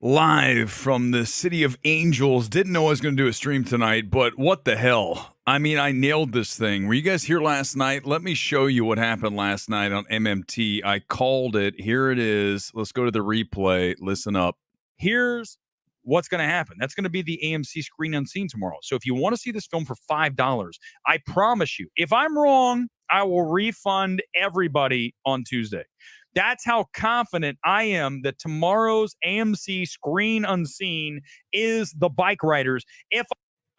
Live from the City of Angels. Didn't know I was going to do a stream tonight, but what the hell? I mean, I nailed this thing. Were you guys here last night? Let me show you what happened last night on MMT. I called it. Here it is. Let's go to the replay. Listen up. Here's what's going to happen. That's going to be the AMC Screen Unseen tomorrow. So if you want to see this film for $5, I promise you, if I'm wrong, I will refund everybody on Tuesday. That's how confident I am that tomorrow's AMC Screen Unseen is the Bikeriders. If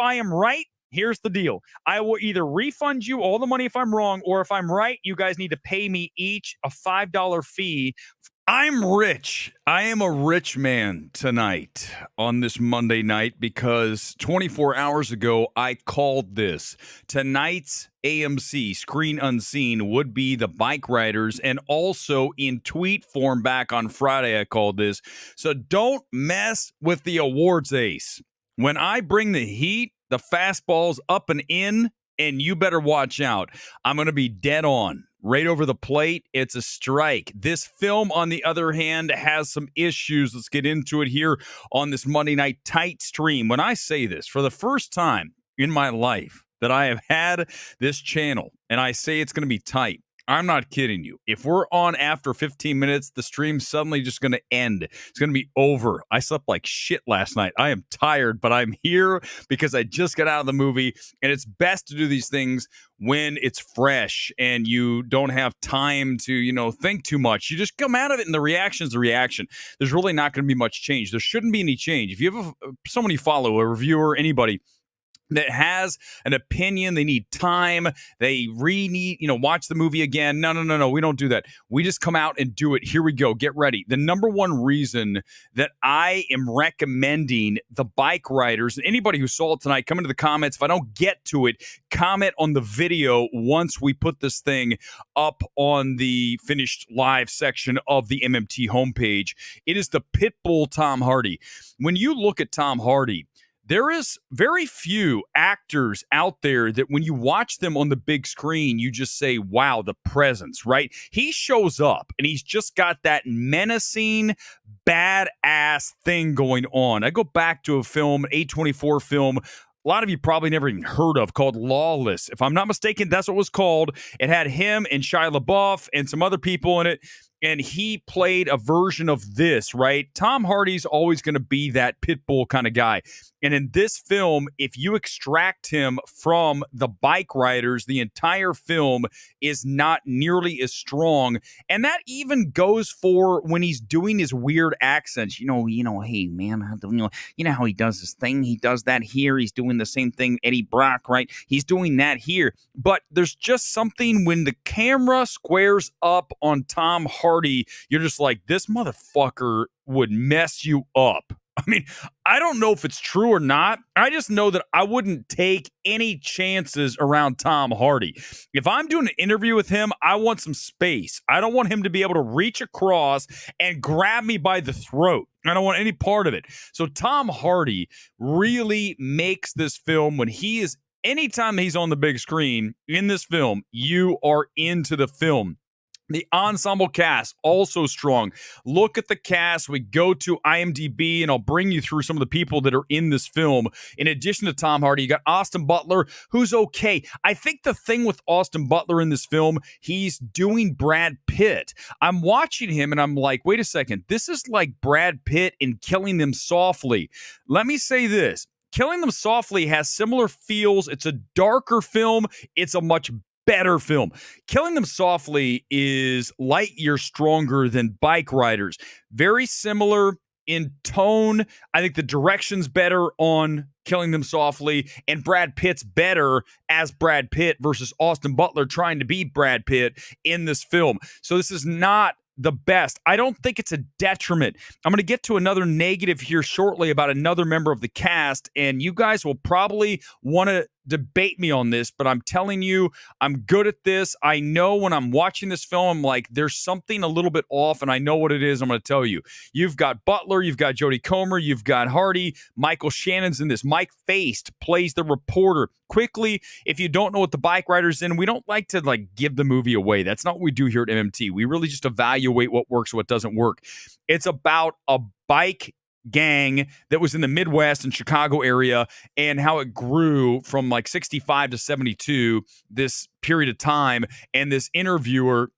I am right, here's the deal. I will either refund you all the money if I'm wrong, or if I'm right, you guys need to pay me each a $5 fee. I'm rich. I am a rich man tonight on this Monday night because 24 hours ago, I called this. Tonight's AMC Screen Unseen would be the Bikeriders, and also in tweet form back on Friday, I called this. So don't mess with the awards ace. When I bring the heat, the fastball's up and in, and you better watch out. I'm going to be dead on. Right over the plate, it's a strike. This film, on the other hand, has some issues. Let's get into it here on this Monday night tight stream. When I say this, for the first time in my life that I have had this channel, and I say it's going to be tight, I'm not kidding you. If we're on after 15 minutes, the stream's suddenly just going to end. It's going to be over. I slept like shit last night. I am tired, but I'm here because I just got out of the movie, and it's best to do these things when it's fresh and you don't have time to, think too much. You just come out of it, and the reaction's the reaction. There's really not going to be much change. There shouldn't be any change. If you have someone you follow, a reviewer, anybody that has an opinion, they need time, they need, watch the movie again. No, we don't do that. We just come out and do it. Here we go. Get ready. The number one reason that I am recommending the Bikeriders, and anybody who saw it tonight, come into the comments. If I don't get to it, comment on the video once we put this thing up on the finished live section of the MMT homepage. It is the Pitbull Tom Hardy. When you look at Tom Hardy, there is very few actors out there that when you watch them on the big screen, you just say, wow, the presence, right? He shows up and he's just got that menacing, badass thing going on. I go back to a film, A24 film, a lot of you probably never even heard of, called Lawless. If I'm not mistaken, that's what it was called. It had him and Shia LaBeouf and some other people in it. And he played a version of this, right? Tom Hardy's always going to be that Pitbull kind of guy. And in this film, if you extract him from the Bikeriders, the entire film is not nearly as strong. And that even goes for when he's doing his weird accents. Hey, man, you know how he does his thing? He does that here. He's doing the same thing, Eddie Brock, right? He's doing that here. But there's just something when the camera squares up on Tom Hardy, you're just like, this motherfucker would mess you up. I mean, I don't know if it's true or not. I just know that I wouldn't take any chances around Tom Hardy. If I'm doing an interview with him, I want some space. I don't want him to be able to reach across and grab me by the throat. I don't want any part of it. So Tom Hardy really makes this film when he is, anytime he's on the big screen in this film, you are into the film. The ensemble cast, also strong. Look at the cast. We go to IMDb, and I'll bring you through some of the people that are in this film. In addition to Tom Hardy, you got Austin Butler, who's okay. I think the thing with Austin Butler in this film, he's doing Brad Pitt. I'm watching him, and I'm like, wait a second. This is like Brad Pitt in Killing Them Softly. Let me say this. Killing Them Softly has similar feels. It's a darker film. It's a much better film. Killing Them Softly is light years stronger than Bikeriders. Very similar in tone. I think the direction's better on Killing Them Softly, and Brad Pitt's better as Brad Pitt versus Austin Butler trying to be Brad Pitt in this film. So this is not the best. I don't think it's a detriment. I'm going to get to another negative here shortly about another member of the cast, and you guys will probably want to debate me on this, but I'm telling you, I'm good at this. I know when I'm watching this film, I'm like, there's something a little bit off, and I know what it is. I'm going to tell you. You've got Butler, you've got Jodie Comer, you've got Hardy, Michael Shannon's in this. Mike Feist plays the reporter. Quickly, if you don't know what the Bikeriders in, we don't like to give the movie away. That's not what we do here at MMT. We really just evaluate what works, what doesn't work. It's about a bike gang that was in the Midwest and Chicago area, and how it grew from like 65 to 72, this period of time. And this interviewer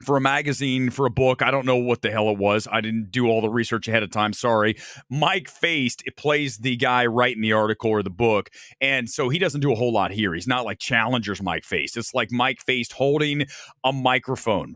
for a magazine, for a book, I don't know what the hell it was. I didn't do all the research ahead of time. Sorry. Mike Faced, it plays the guy writing the article or the book. And so he doesn't do a whole lot here. He's not like Challenger's Mike Faced. It's like Mike Faced holding a microphone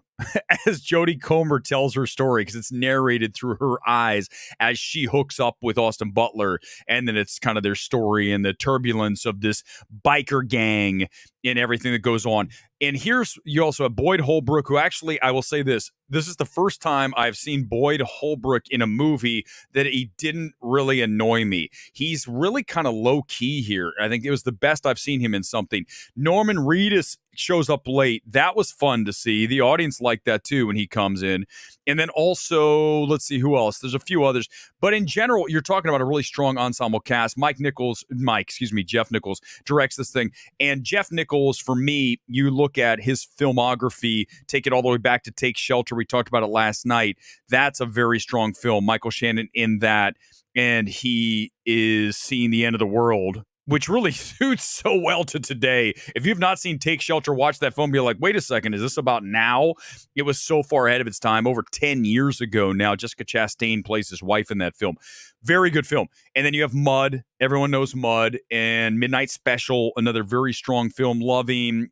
as Jodie Comer tells her story, because it's narrated through her eyes as she hooks up with Austin Butler. And then it's kind of their story and the turbulence of this biker gang and everything that goes on. And you also have Boyd Holbrook, who actually, I will say this is the first time I've seen Boyd Holbrook in a movie that he didn't really annoy me. He's really kind of low key here. I think it was the best I've seen him in something. Norman Reedus shows up late. That was fun to see. The audience liked that too when he comes in. And then also, let's see who else. There's a few others. But in general, you're talking about a really strong ensemble cast. Jeff Nichols directs this thing. And Jeff Nichols, for me, you look at his filmography, take it all the way back to Take Shelter. We talked about it last night. That's a very strong film. Michael Shannon in that. And he is seeing the end of the world, which really suits so well to today. If you've not seen Take Shelter, watch that film, be like, wait a second, is this about now? It was so far ahead of its time, over 10 years ago now. Jessica Chastain plays his wife in that film. Very good film. And then you have Mud. Everyone knows Mud. And Midnight Special, another very strong film. Loving,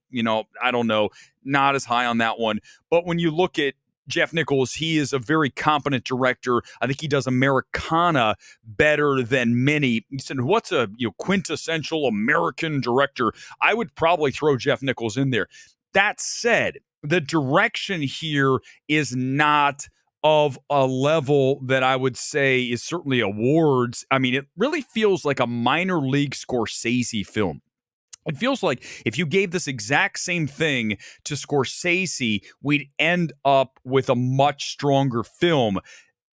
I don't know, not as high on that one. But when you look at Jeff Nichols, he is a very competent director. I think he does Americana better than many. He said, what's a quintessential American director? I would probably throw Jeff Nichols in there. That said, the direction here is not of a level that I would say is certainly awards. I mean, it really feels like a minor league Scorsese film. It feels like if you gave this exact same thing to Scorsese, we'd end up with a much stronger film.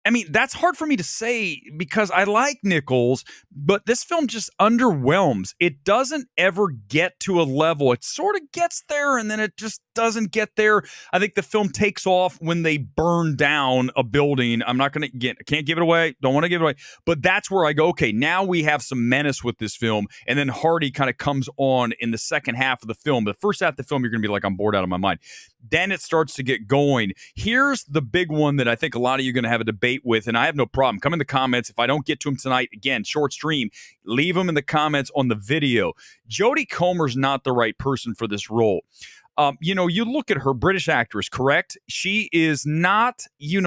I mean, that's hard for me to say because I like Nichols, but this film just underwhelms. It doesn't ever get to a level. It sort of gets there, and then it just doesn't get there. I think the film takes off when they burn down a building. I can't give it away. Don't want to give it away. But that's where I go, okay, now we have some menace with this film. And then Hardy kind of comes on in the second half of the film. The first half of the film, you're going to be like, I'm bored out of my mind. Then it starts to get going. Here's the big one that I think a lot of you are going to have a debate with, and I have no problem. Come in the comments. If I don't get to them tonight, again, short stream, leave them in the comments on the video. Jodie Comer's not the right person for this role. You look at her, British actress, correct? She is not,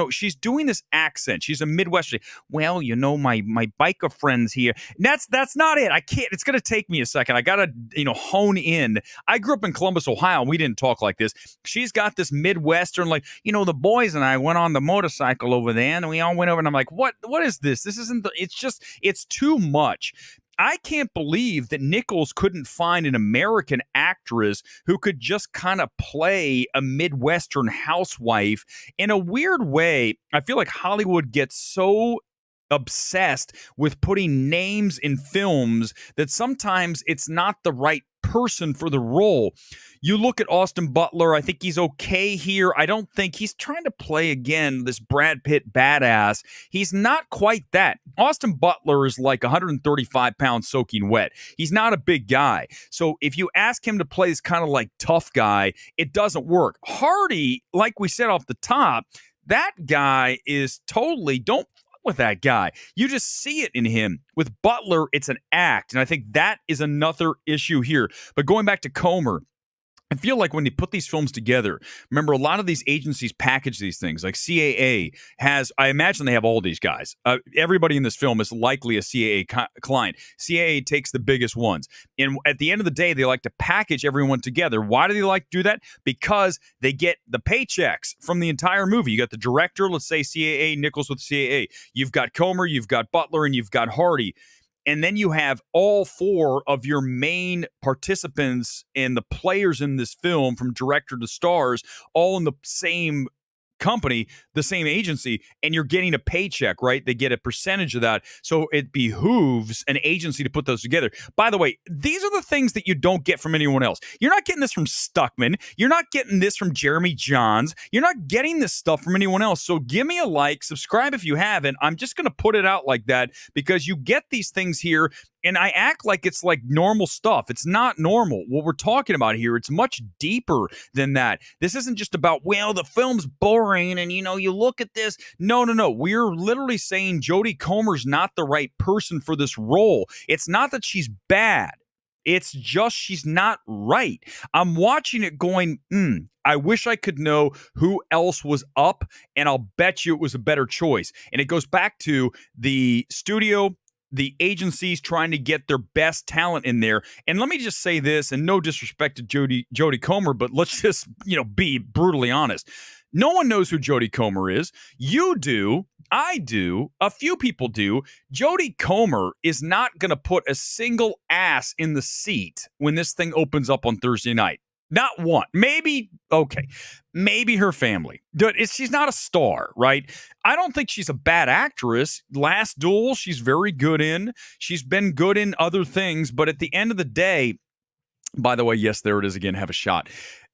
she's doing this accent. She's a Midwestern. Well, my biker friends here. That's not it. I can't. It's going to take me a second. I got to, hone in. I grew up in Columbus, Ohio. And we didn't talk like this. She's got this Midwestern, the boys and I went on the motorcycle over there and we all went over and I'm like, what is this? This isn't, it's too much. I can't believe that Nichols couldn't find an American actress who could just kind of play a Midwestern housewife. In a weird way, I feel like Hollywood gets so obsessed with putting names in films that sometimes it's not the right person for the role. You look at Austin Butler, I think he's okay here. I don't think he's trying to play, again, this Brad Pitt badass. He's not quite that. Austin Butler is like 135 pounds soaking wet. He's not a big guy. So if you ask him to play this kind of like tough guy, it doesn't work. Hardy, like we said off the top, that guy is totally, don't with that guy. You just see it in him. With Butler, it's an act. And I think that is another issue here. But going back to Comer, I feel like when they put these films together, remember a lot of these agencies package these things. Like CAA has, I imagine they have all these guys. Everybody in this film is likely a CAA client. CAA takes the biggest ones. And at the end of the day, they like to package everyone together. Why do they like to do that? Because they get the paychecks from the entire movie. You got the director, let's say CAA, Nichols with CAA. You've got Comer, you've got Butler, and you've got Hardy. And then you have all four of your main participants and the players in this film, from director to stars, all in the same company, the same agency, and you're getting a paycheck, right? They get a percentage of that. So it behooves an agency to put those together. By the way, these are the things that you don't get from anyone else. You're not getting this from Stuckman. You're not getting this from Jeremy Johns. You're not getting this stuff from anyone else. So give me a like, subscribe if you haven't. I'm just going to put it out like that because you get these things here and I act like it's like normal stuff. It's not normal. What we're talking about here, it's much deeper than that. This isn't just about, well, the film's boring and, you look at this. No. We're literally saying Jodie Comer's not the right person for this role. It's not that she's bad. It's just she's not right. I'm watching it going, I wish I could know who else was up, and I'll bet you it was a better choice. And it goes back to the studio, the agencies trying to get their best talent in there. And let me just say this, and no disrespect to Jodie Comer, but let's just, be brutally honest. No one knows who Jodie Comer is. You do. I do. A few people do. Jodie Comer is not going to put a single ass in the seat when this thing opens up on Thursday night. Not one. Maybe, okay. Maybe her family. She's not a star, right? I don't think she's a bad actress. Last Duel, she's very good in. She's been good in other things. But at the end of the day, by the way, yes, there it is again. Have a shot.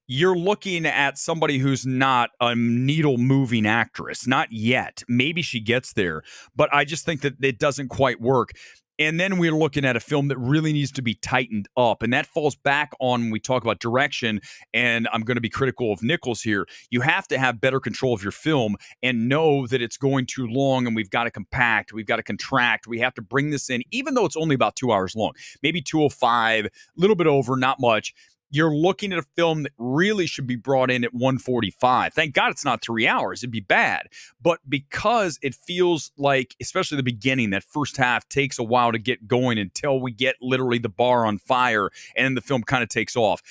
You're looking at somebody who's not a needle-moving actress. Not yet. Maybe she gets there. But I just think that it doesn't quite work. And then we're looking at a film that really needs to be tightened up. And that falls back on when we talk about direction. And I'm going to be critical of Nichols here. You have to have better control of your film and know that it's going too long and we've got to compact, we've got to contract, we have to bring this in, even though it's only about 2 hours long, maybe 205, a little bit over, not much. You're looking at a film that really should be brought in at 145. Thank God it's not 3 hours. It'd be bad. But because it feels like, especially the beginning, that first half takes a while to get going until we get literally the bar on fire and then the film kind of takes off.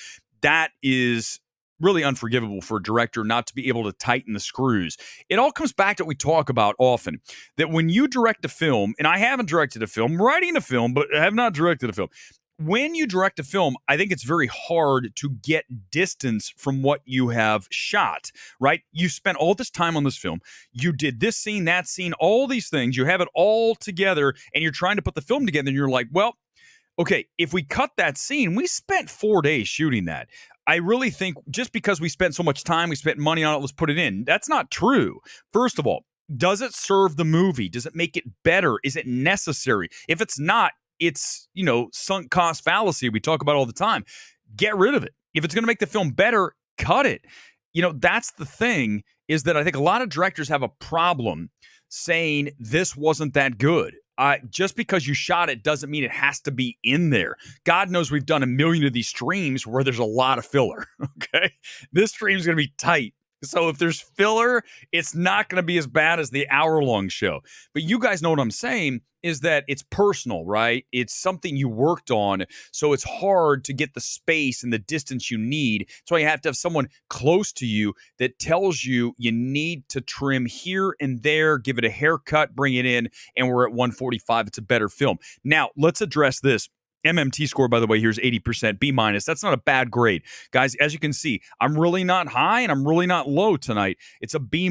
That is really unforgivable for a director not to be able to tighten the screws. It all comes back to what we talk about often, that when you direct a film, and I haven't directed a film, I'm writing a film, but I have not directed a film. When you direct a film, I think it's very hard to get distance from what you have shot, right? You spent all this time on this film. You did this scene, that scene, all these things. You have it all together, and you're trying to put the film together, and you're like, well, okay, if we cut that scene, we spent 4 days shooting that. I really think just because we spent so much time, we spent money on it, let's put it in. That's not true. First of all, does it serve the movie? Does it make it better? Is it necessary? If it's not, it's, sunk cost fallacy we talk about all the time. Get rid of it. If it's going to make the film better, cut it. That's the thing, is that I think a lot of directors have a problem saying this wasn't that good. Just because you shot it doesn't mean it has to be in there. God knows we've done a million of these streams where there's a lot of filler, okay? This stream's going to be tight. So if there's filler, it's not going to be as bad as the hour-long show. But you guys know what I'm saying is that it's personal, right? It's something you worked on, so it's hard to get the space and the distance you need. That's why you have to have someone close to you that tells you you need to trim here and there, give it a haircut, bring it in, and we're at 145. It's a better film. Now, let's address this. MMT score, by the way, here's 80%, B-. That's not a bad grade. Guys, as you can see, I'm really not high and I'm really not low tonight. It's a B-.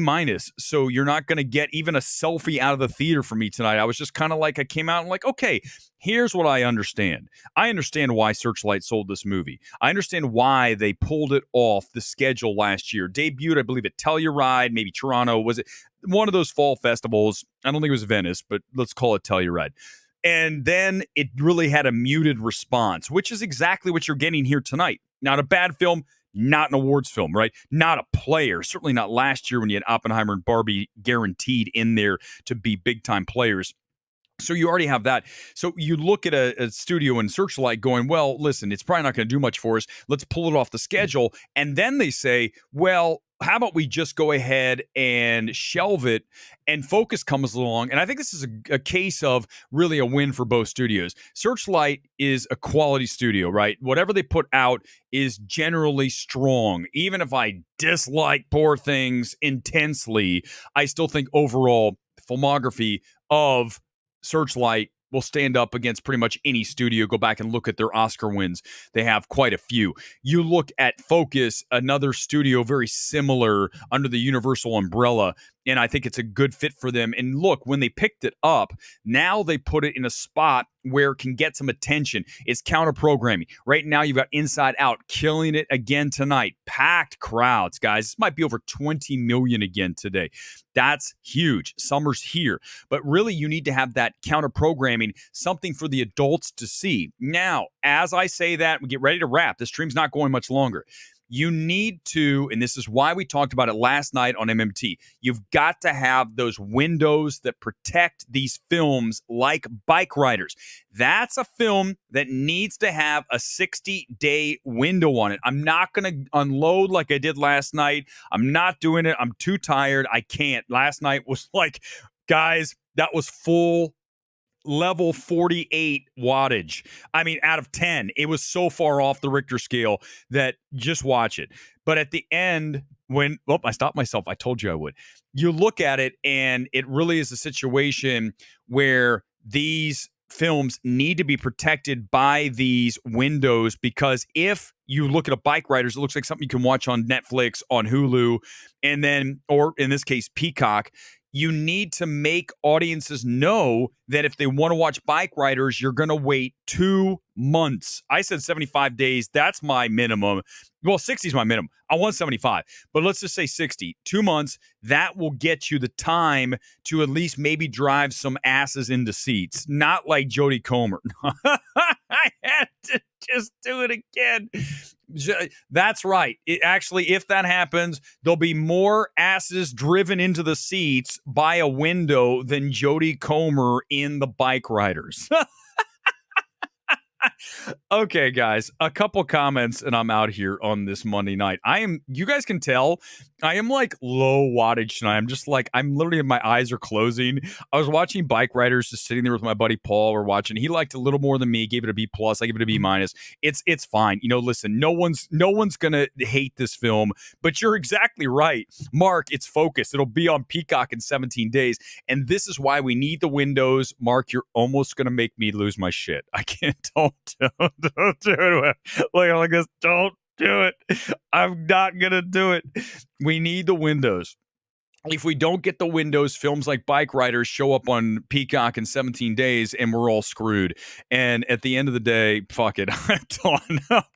So you're not going to get even a selfie out of the theater from me tonight. I was just kind of like, I came out and like, okay, here's what I understand. I understand why Searchlight sold this movie. I understand why they pulled it off the schedule last year. Debuted, I believe, at Telluride, maybe Toronto. Was it one of those fall festivals? I don't think it was Venice, but let's call it Telluride. And then it really had a muted response, which is exactly what you're getting here tonight. Not a bad film, not an awards film, right? Not a player. Certainly not last year when you had Oppenheimer and Barbie guaranteed in there to be big-time players. So you already have that. So you look at a studio in Searchlight going, well, listen, it's probably not going to do much for us. Let's pull it off the schedule. And then they say, well, how about we just go ahead and shelve it and Focus comes along? And I think this is a case of really a win for both studios. Searchlight is a quality studio, right? Whatever they put out is generally strong. Even if I dislike Poor Things intensely, I still think overall the filmography of Searchlight will stand up against pretty much any studio. Go back and look at their Oscar wins. They have quite a few. You look at Focus, another studio very similar under the Universal umbrella, and I think it's a good fit for them. And look, when they picked it up, now they put it in a spot where it can get some attention. It's counter programming. Right now, you've got Inside Out killing it again tonight. Packed crowds, guys. This might be over 20 million again today. That's huge. Summer's here. But really, you need to have that counter programming, something for the adults to see. Now, as I say that, we get ready to wrap. The stream's not going much longer. You need to, and this is why we talked about it last night on MMT, you've got to have those windows that protect these films like Bikeriders. That's a film that needs to have a 60-day window on it. I'm not going to unload like I did last night. I'm not doing it. I'm too tired. I can't. Last night was like, guys, that was full level 48 wattage. I mean, out of 10, it was so far off the Richter scale that just watch it. But at the end, when I stopped myself, I told you I would. You look at it, and it really is a situation where these films need to be protected by these windows, because if you look at a Bikeriders, it looks like something you can watch on Netflix, on Hulu, and then, or in this case, Peacock. You need to make audiences know that if they want to watch Bikeriders, you're going to wait 2 months. I said 75 days. That's my minimum. Well, 60 is my minimum. I want 75, but let's just say 60. 2 months, that will get you the time to at least maybe drive some asses into seats. Not like Jodie Comer. I had to just do it again. That's right. Actually, if that happens, there'll be more asses driven into the seats by a window than Jodie Comer in the Bikeriders. Okay, guys, a couple comments and I'm out here on this Monday night. You guys can tell, I am like low wattage tonight. I'm literally, my eyes are closing. I was watching Bikeriders, just sitting there with my buddy Paul. We're watching. He liked it a little more than me, gave it a B plus. I give it a B minus. It's fine. Listen, no one's gonna hate this film, but you're exactly right. Mark, it's Focus. It'll be on Peacock in 17 days. And this is why we need the windows. Mark, you're almost gonna make me lose my shit. I can't, don't do it. Like this, don't do it. I'm not gonna do it. We need the windows. If we don't get the windows, films like Bikeriders show up on Peacock in 17 days and we're all screwed. And at the end of the day, fuck it. I'm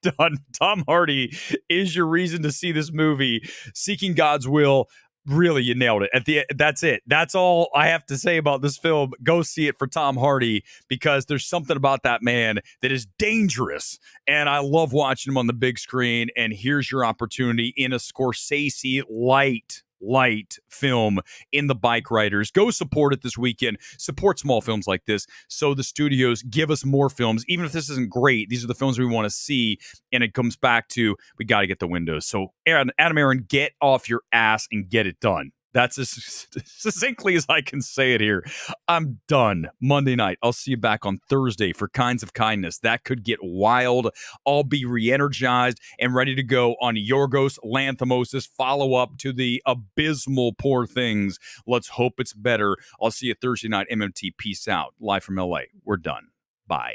done. Tom Hardy is your reason to see this movie. Seeking God's Will. Really, you nailed it. That's it. That's all I have to say about this film. Go see it for Tom Hardy, because there's something about that man that is dangerous, and I love watching him on the big screen. And here's your opportunity in a Scorsese light film in the Bikeriders. Go support it this weekend. Support small films like this, so the studios give us more films. Even if this isn't great, these are the films we want to see, and it comes back to, we got to get the windows. So Adam Aaron, get off your ass and get it done. That's as succinctly as I can say it here. I'm done. Monday night. I'll see you back on Thursday for Kinds of Kindness. That could get wild. I'll be re-energized and ready to go on Yorgos Lanthimos' follow-up to the abysmal Poor Things. Let's hope it's better. I'll see you Thursday night, MMT. Peace out. Live from LA. We're done. Bye.